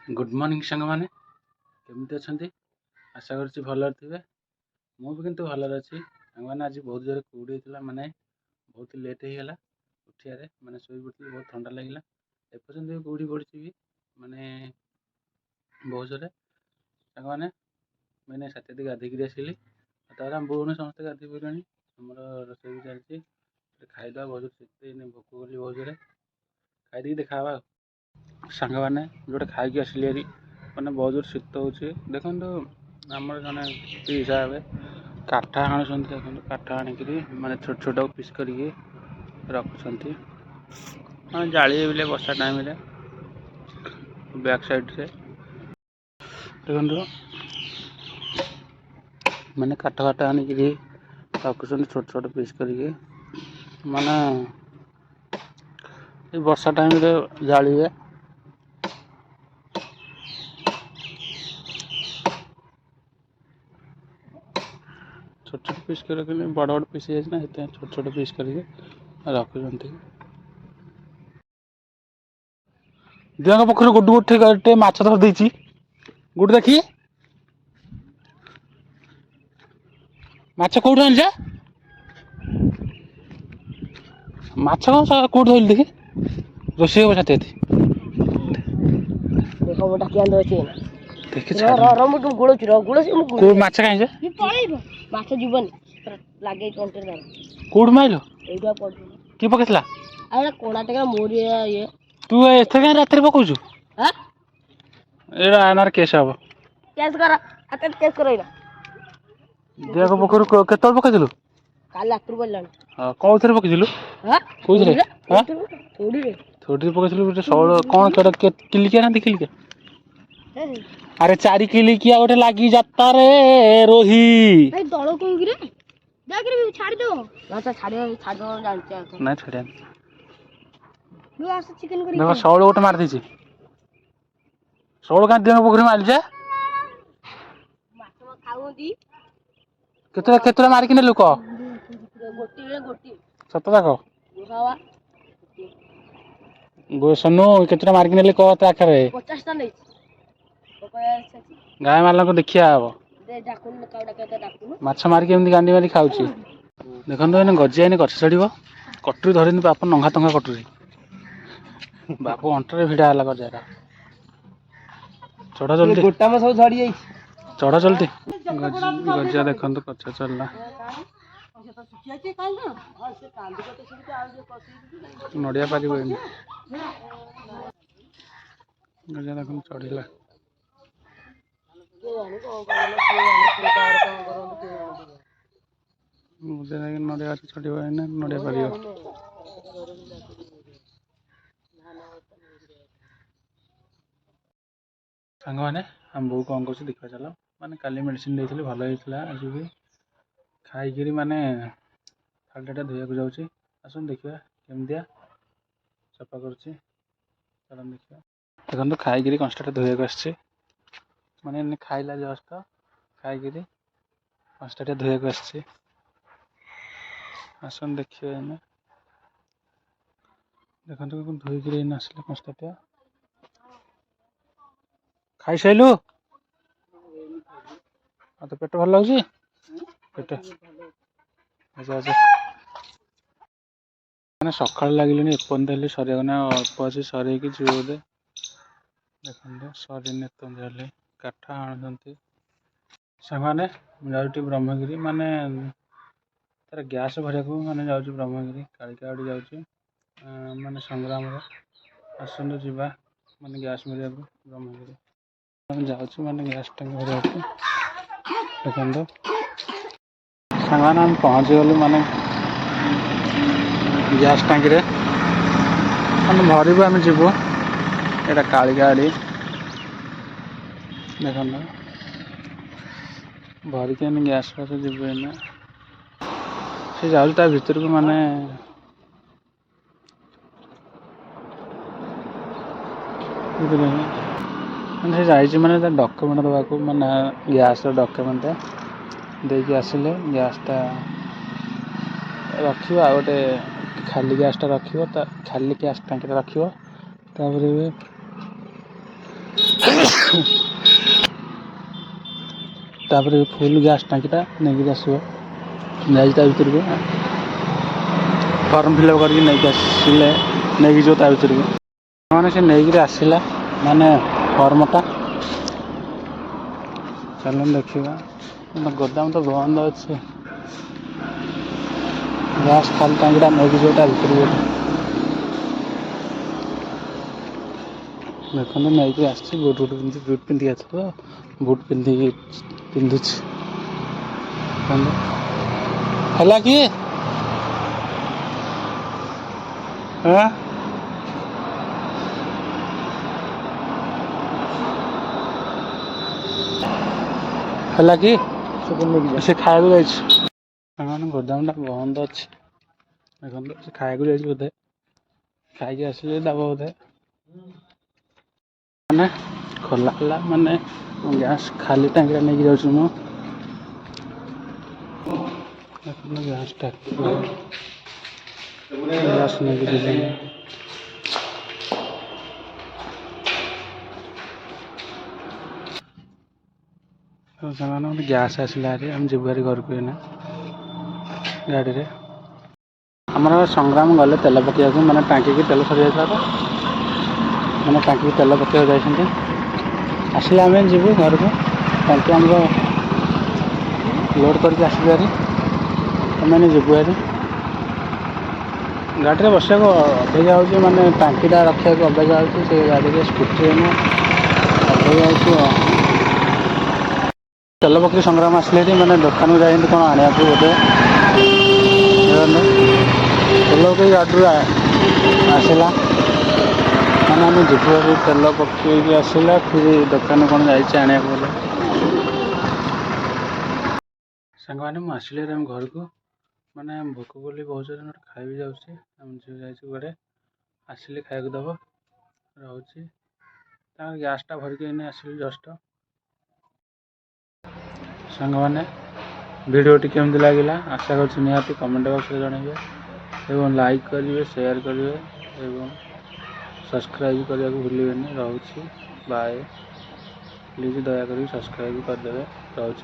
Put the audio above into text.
Good morning सांग मैंने केमती अच्छा आशा करुच्ची भल थे मुझे कितु भल अच्छी सांग मैंने आज बहुत जोर कूड़ी होता माने बहुत लेट हो गला उठियारे माने शोई पड़ी बहुत ठंडा लगे एपर्तंत भी कूड़ी पड़ी भी माने बहुत जोरे सांग मैंने मैंने साथी गाधिक आसली आम बोने समस्त गाधे पड़े आमर रोसे भी चलती खाईदा बहुत जोर भोक कली बहुत जोरे खाई देखा सांग मैंने जो खाई आसली हारी मैंने बहुत जोर शीत हो देखो आमर जन पिसा हे काठ आणुं देखो काठ आणिक मैंने छोट छोट पीस कर रखुंट हाँ जाली बिले बर्षा टाइम बैक साइड से देखो मैंने काठ काठ आणिक रखुंट छोट छोट पीस कर माने वर्षा टाइम जाली छोट छोट पीस कर बड़ बड़ पीस ना छोट छोट पीस कर रखुंट दिवांग पोखर गुड गोटे माछ धर देती गुड देखी माछ कौट आन माछ कौन कौट धरल देखी रोषे हम छाती माछ कहीं कौट माइल कि पकड़ा तू एथे कहीं रात पकाऊ एनार केस हम देख पोखर के पकड़ कौन पकड़ू कौन थोड़ी पकड़ शौल कौन किलिकिया ना दिखिलिका अरे 4 किलिकिया गोटे लगी जाता रे रोही ना छाड़ देखो शौल गोटे मार दी शौल कहीं देह पोखरी मारिल केतला मारिक ने लोक सत जाक सोनू केतटा मारिक ने कह आखिर 50टा गाय माल को देखिया हम माछ मारिक गांडी मारी खाऊ देखो गजिया गछ चढ़ कटुरी धरनी बाप नंगा तंगा कटुरी बापू अंटर भिड़ा है गजा चढ़ा जल्दी गोटा में सब झड़ी चढ़ा जल्दी गजिया देखो कच्चा चलना नड़िया पारि गजिया देख चढ़ला नड़िया चढ़ नड़िया पार सांग मैंने आम बो कौन कर देखा चल माने काली मेडिसिन देते भल होता आज भी खाई माने थालटा धोया को जाऊँगी आसन देखा केमतिया सफा कर चलन देखा देखो खाई कंस्टा धोया को आस माने खाइला जस्ट खाई कंस्टा धोया को आस आसन देखिए देखो धोईक आसला कंस्टा खाई सारू तो पेट भल लगे पेट अच्छा अच्छा मैंने सका लगे एपर्तंत सरिगना अल्प अच्छे सर जी बोधे देखते सर काठ आणुंट से जाऊँ ब्रह्मगिरी माने तार गैस भरिया को माने जाऊँ ब्रह्मगिरी कालिका आड़े जाऊँ माने संग्राम आसନ୍ତୁ ଯିବା माने गैस भरिया को ब्रह्मगिरी जाऊँ माने गैस टांग भरिया देखो सामान आम पहुँची गलु माने गैस टांकी माने भरबू आम जीवु यहाँ कालिका आड़ी देख भरिक गैस फास जीवु एना से जाऊँ भीतर को माने से जाइए माने डॉक्यूमेंट दवाक माने गैस डॉक्यूमेंट देकी आसिले गैसटा रख गोटे खाली गैसटा रख खाली गैस टांकी रख तापर फुल गैस टांकीटा नहीं आसो जा भर को फर्म फिलअप करके नहीं आसिले नहीं जो भर को मैंने से नहीं आसला माने फर्मटा चलो देखा गोदाम तो बंद अच्छे गैस खाली टांकीटा नहीं जो भर को देखो नहीं आसी बुट बुट पिंधि आस तो बुट पिंधिकी पिंधुची है कि है कि से खाया जाने गोदाम बंद अच्छे देखो खाया जा बोधे खाई आस दब बोधे मैंने खोला माने गैस खाली टांगी नहीं जाऊँ मु गैस टांकी गैस नहीं तो गैस आसला हम जीव घर को गाड़ी रे आम संग्राम गले तेल पकड़ा मैंने टांकी की तेल सरी जाता तो मैंने टांकी की तेल पकड़ जाते आसले आम जीव घर को टांकी आम लोड करके आस मैंने जीव भारी गाड़ी में बसा अपेक्षा हो माने टांकीटा रखा अपेक्षा हो गाड़ी स्कूटी अपेक्षा तेल पकड़ी संग्राम आसले मैंने दुकान को जाए कौन आने बोधे तेल पकड़ी गाड़ी आसला मैंने आम जीव तेल पकड़ आसला फिर दुकान कौन जाने बोले सांग मैंने मुझे आम घर को मैंने भोक बोली बहुत जोर खाई भी जाऊँगी गोटे आसिले खाया दब रोचे गैसटा भरिक आसिल जस्ट सांग मैंने भिडियोटी केमती लगे आशा कर निहाती कमेंट बॉक्स में जनइबे एवं लाइक करेंगे शेयर करेंगे एवं सब्सक्राइब करने को भूलें रोचे बाय प्लीज दयाकोरी सब्सक्राइब करदे रोचे।